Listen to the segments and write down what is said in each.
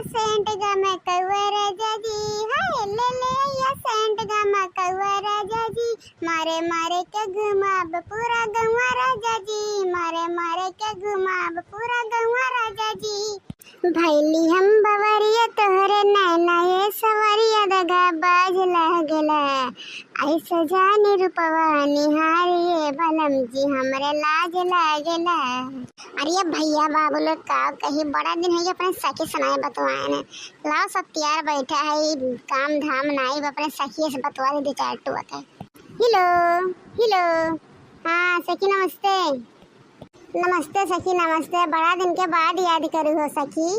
Saint गमा कौआ राजा जी, हाय ले या सेंट गमा कौआ राजा जी, मारे मारे के घुमाब पूरा गौवा राजा जी, मारे मारे के घुमाब पूरा गौवा राजा जी। भैली हम बवरिया तोहरे नैना ये सवरिया दगा बाज लागला, ऐसा जानी रूपवा निहारिए बलम जी हमरे लाज लागला। अरे भैया बाबू लोग का कहीं बड़ा दिन है अपने सखी सुनाए बतवाए ने, लाओ सब तैयार बैठा है काम धाम नाई अपने सखी से बतवा दे दो चार टूक है। हेलो हेलो, हाँ सखी नमस्ते। नमस्ते सखी नमस्ते, बड़ा दिन के बाद याद करी हो सखी।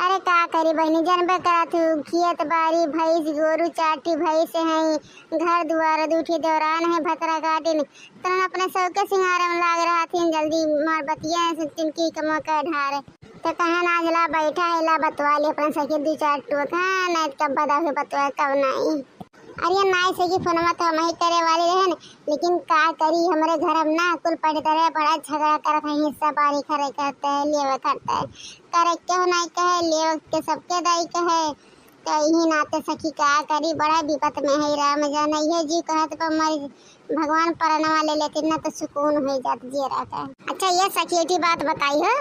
अरे का करी बहनी जनबे करा तू, खेत बाड़ी भैंस गोरू चाटी भैंस है, घर दुआर दूठी दौरान है भतरा काटिन तन अपने सबके सिंगारे में लाग रहा थी, जल्दी मार बतिया तिनकी कमा का ढार तो कहा नाजला बैठा है ला बतवा ले अपने सखी दो चार टूक। हाँ नहीं कब बता हुए बतवा कब नहीं। अरे नाई सखी फोनमा तो हम ही करे वाली रहे, लेकिन का करी हमारे घर अब ना कुल पढ़ते रहे, बड़ा झगड़ा करत है, हिस्सा बारी खरे करते है, लेवे करते है, करे क्यों नहीं कहे लेवे के सबके दाई कहे, तो यही नाते सखी का करी बड़ा विपत में है राम जान ये जी कहत पर हमारी भगवान परनवा ले लेते ना तो सुकून हो जात जी रहता है। अच्छा ये सखी की बात बताई हो।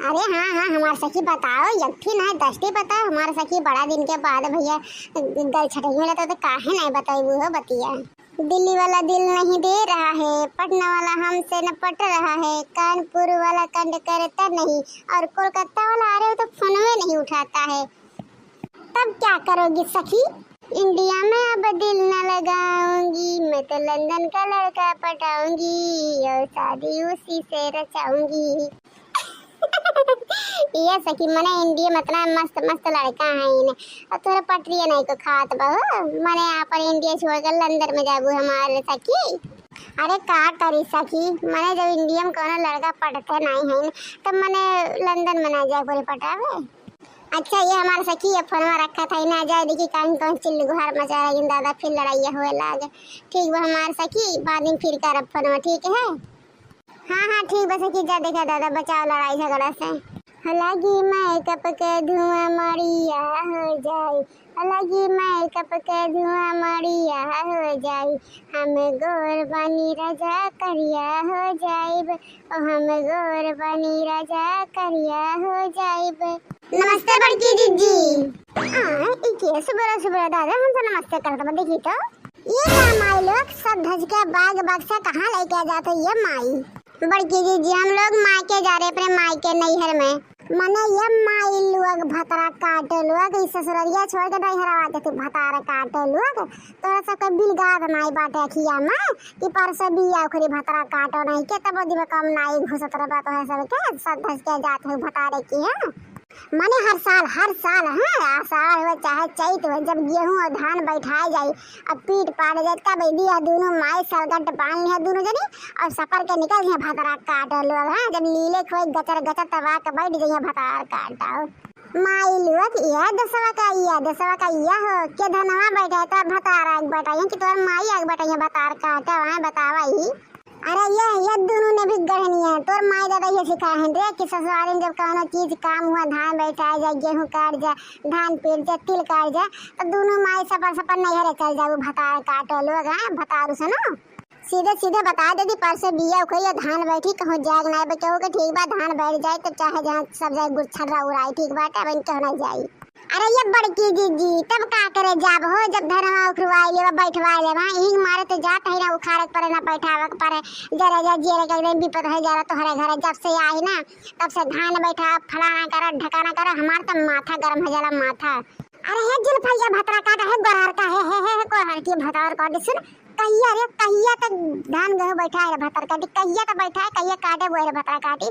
अरे हाँ हाँ हमारे सखी बताओ, यक्ठी नहीं दस्ती बताओ हमारे सखी, बड़ा दिन के बाद भैया गल छटक तो काहे नहीं बताई हो बतिया। दिल्ली वाला दिल नहीं दे रहा है, पटना वाला हमसे न पट रहा है, कानपुर वाला कंड करता नहीं, और कोलकाता वाला आ रहे हो तो फोन में नहीं उठाता है, तब क्या करोगी सखी। इंडिया में अब दिल न लगाऊंगी, मैं तो लंदन का लड़का पटाऊंगी और शादी उसी से रचाऊंगी। ये सखी मने इंडिया मतलब मस्त मस्त लड़का है इन्हें, और तोरे पटरिया नहीं को खात बहु मने अपन इंडिया छोड़कर लंदन में जाबू हमारे सखी। अरे का करी सखी, मने जब इंडिया में कोनो लड़का पटते नहीं है तब मने लंदन में ना जाए पूरे पटावे। अच्छा ये हमारे सखी ये फोनवा रखा था ना जाए देखी कहीं कौन चिल्ली गुहार मचा रही दादा फिर लड़ाइया हुए लागे। ठीक बा हमारे सखी बाद में फिर करब फोनवा, ठीक है। हाँ हाँ ठीक बस सखी जा देखा दादा बचाओ लड़ाई झगड़ा से। लगी मेकअप के धुआं मरिया हो जाए, लगी मेकअप के धुआं मरिया हो जाए, हम गोर बनी रजा करिया हो जाइब, हम गोर बनी रजा करिया हो जाइब। नमस्ते बड़की दीदी। हाँ इके सुबह सुबह दादा हमसे नमस्ते करता देखी तो ये क्या माई लोग सब धज के बाग बक्सा कहाँ लेके जाते ये माई। बड़की दीदी हम लोग मायके जा रहे अपने मायके नैहर में, मने ये माई लोग भतरा काटे लोग इस ससुररिया छोड़ के नैहर आते थे भतारा काटे लोग, तोरा सबके बिलगात नाई बाटे खिया में कि परसों बिया उखरी भतरा काटो नहीं के तब दिबे कम नाई घुसत रह बात है सब के सब धज के जात है भतारे की है। मने हर साल है आषाढ़ हो चाहे चैत हो, जब गेहूं और धान बैठाए जाए अब पीट पाट जाए तब दिया दोनों माई सरगट बांध है दोनों जनी और सफर के निकल गए भतरा काट लोग। हाँ जब नीले खोई गचर गचर तबा के बैठ गए भतार काटाओ माई लोग यह दसवा का यह हो के धनवा बैठा तो भतार आग बैठा कि तोर माई आग बैठा भतार काटा वहाँ बतावा ही। अरे ये दोनों ने भी गढ़नी है, तोर माई दादा ये सिखाए हैं रे कि ससुराल में जब कोनो चीज काम हुआ धान बैठाए जाए गेहूं काट जा धान पीट जा तिल काट जा तो दोनों माई सपर नैहरे चल जाओ भतार काटो लोग। हाँ भतारू सुनो सीधे बता दे दी परसों बिया उखई धान बैठी कहूँ जाग ना बचाओ के ठीक बा धान बैठ जाए तो चाहे जहाँ सब जाए गुच्छा उड़ाई ठीक बात अब क्यों ना जाई। अरे ये बड़की दीदी तब का करे जाब हो जब धनवा उखरवाई ले बैठवाई ले वहाँ यही मारे तो जात है ना उखाड़क पड़े ना बैठावक पड़े जरा जा जेरे के दिन विपद हो जा रहा तो हरे घरे जब से आई ना तब से धान बैठा फलाना करो ढकाना करो हमारा तो माथा गर्म हो जाला माथा। अरे हे जुल्फैया भतरा काटा है गोरहर का है गोरहर की भतार काट सुन कहिया रे कहिया तक धान गेहूं बैठाए रे भतर काटी कहिया तक बैठाए कहिया काटे बोए रे भतर काटी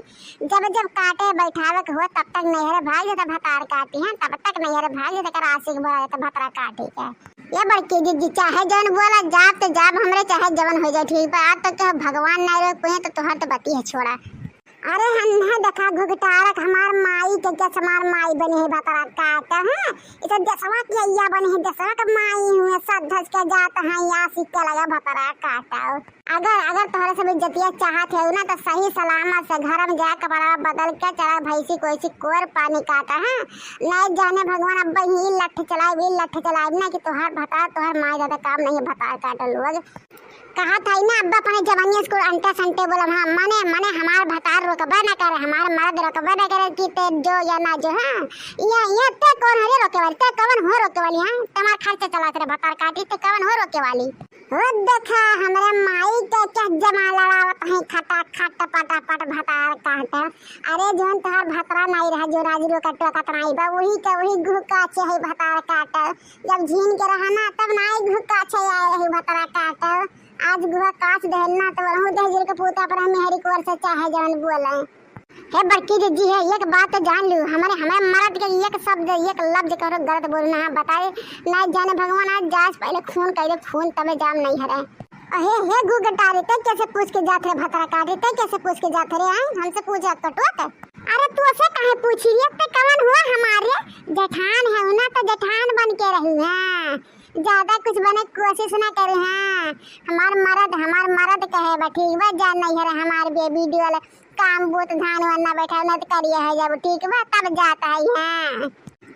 जब काटे बैठावे के हो तब तक नैहर भाग जाता भतार काटी है तब तक नैहर भाग जाता कर आशिक बोला जाता भतरा काटी का। ये बड़की दीदी चाहे जवन बोला जाब तो जाब हमरे चाहे जवन हो जाए ठीक बा आज तक तो भगवान नहीं रोक पाए तो तोहर तो बती है छोड़ा। अरे हन्ना देखा घुघटारक हमार माई के क्या समार माई बने है भतरा काटा है इसे दसवा के अय्या बने है दसवा का माई हुए सब धस के जात है या सिक्का लगा भतरा काटा। अगर अगर तोहरे सब इज्जतिया चाहत है ना तो सही सलामत से घर में जा कपड़ा बदल के चला भैंसी कोई सी कोर पानी काटा है नहीं जाने भगवान अब्बा ही लठ चलाए ना कि तोहार भतार तोहार माई ज्यादा काम नहीं है भतार काटा लोग कहा था ना अब्बा अपने जवानी को अंटे संटे बोला हाँ मने मने हमार भतार रोकबा ना करे हमार मर्द रोकबा ना करे कि ते जो या ना जो हाँ ये ते कौन है रोके वाली ते कौन हो रोके वाली हाँ तुम्हार खर्चा चला तेरे भतार काटी ते कौन हो रोके वाली वो देखा हमारे माई के क्या जमा लड़ावत है खटा खट पटा पट भतार काटा। अरे जोन तोहार भतरा नहीं रहा जो राजू का टोका तनाई बा वही के वही घुका छे है भतार काटा जब झीन के रहा ना तब नहीं घुका छे आए है भतार काटा आज गुहा काच दहलना तो वहु दहजर के पोता पर हम हरी कुंवर से चाहे जान बोले हे बड़की जी है एक बात तो जान लू हमारे मर्द के एक शब्द एक लफ्ज करो गलत बोलना है बताए नहीं जाने भगवान आज जास पहले खून करे खून तबे जाम नहीं हरे हे गुगटारे ते कैसे पूछ के जात रे भतरा काटे ते कैसे पूछ के जात रे हमसे पूछा कटोत अरे तू से काहे पूछी रे ते कवन हुआ हमारे जेठान है ना तो जेठान बन के रही है ज्यादा कुछ बने कोशिश ना करे हाँ हमार मर्द कहे बा ठीक बा जान नहीं है हमार बेबी वाला काम बोत धान वन्ना बैठा न तो करिए है जब ठीक बा तब जाता है हाँ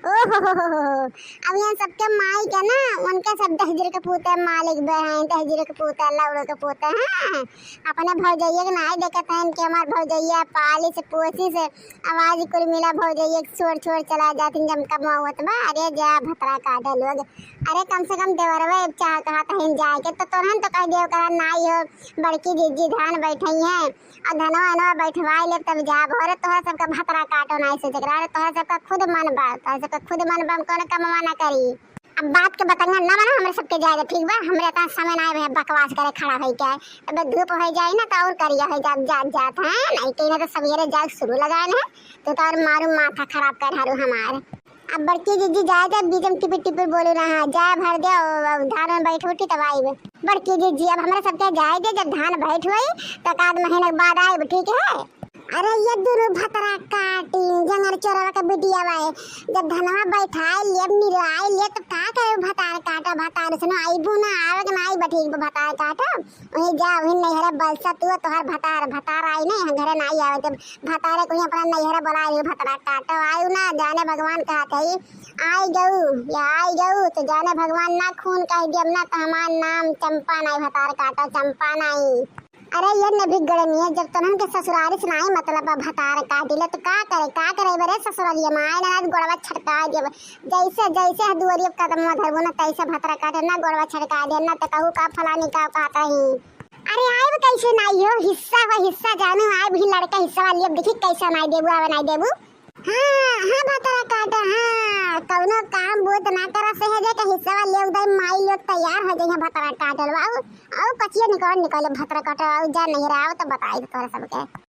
ओहो अब यहाँ सबके माई के ना उनके सब दहजर के पूते मालिक बहन दहजर के पूते लौड़ो के पूते हैं अपने भौजैया के नाई देखते हैं कि हमारे भौजैया पाली से पोसी से आवाज कुल मिला भौजैया छोड़ चला जाती जब कमावत बा अरे जा भतरा काटे लोग अरे कम से कम देवरवे चाह कहा कहीं जाए के तो तुरंत तो कह देव करा नाई हो बड़की दीदी धान बैठी है और धनवा बैठवाई ले तब जा भरे तोहरा सबका भतरा काटो नहीं से जरा तोहरा सबका खुद मन बा तोहरा खुद मन बम कौन कमवा ना करी अब बात के बताना ना बना हमरे सबके जाएगा ठीक बा हमरे इतना समय ना है बकवास करे खड़ा है क्या अब धूप हो जाए ना तो और करिया है जात है नहीं कहीं तो सवेरे जाग शुरू लगाए ना तो और मारू माथा खराब कर हारू हमारे अब बड़की जीजी जाए जब बीजम टिपी बोले रहा जाए भर दे धान में बैठ उठी तब आई बड़की जीजी अब हमारे सबके जाए दे जब धान बैठ हुई तो आध महीने बाद आए ठीक है। अरे ये दोनों भतरा काटी जंगल चोरवा का बिटिया बाए जब धनवा बैठाए लेब निराए ले तो का करे भतार काटा भतार सुनो आई बुना आवे के नाई बठी भतार काटा वही जा वही नहरे बलसा तू तोहर भतार आई नहीं घरे नहीं आवे जब भतारे कोई अपना नहरे बुलाए भतरा काटा आयु ना जाने भगवान कहते ही आई गऊ तो जाने भगवान ना खून कह दियम ना तो हमार नाम चंपा नहीं भतार काटा चंपा नहीं। अरे ये न भी गड़नी है जब तनन के ससुरारी सुनाई मतलब भतार काटिले तो का करे बरे ससुरालिया माय ना गोड़वा छटका दे जैसे दुआरी कदम धरबो ना तैसे भतरा काटे ना गोड़वा छटका दे ना तो कहू का फलानी का कहता ही अरे आए भी कैसे नहीं हो हिस्सा जाने आए भी लड़का हिस्सा वाली अब देखी कैसा नहीं देबू आवे नहीं देबू हाँ भतरा काटा हाँ कौनो काम बहुत ना करा से है जे हिस्सा वाले उधर माई लोग तैयार हो जाए भतरा काटल आओ कचिया निकल भतरा काटा जा नहीं रहा तो बताई तोरा सबके।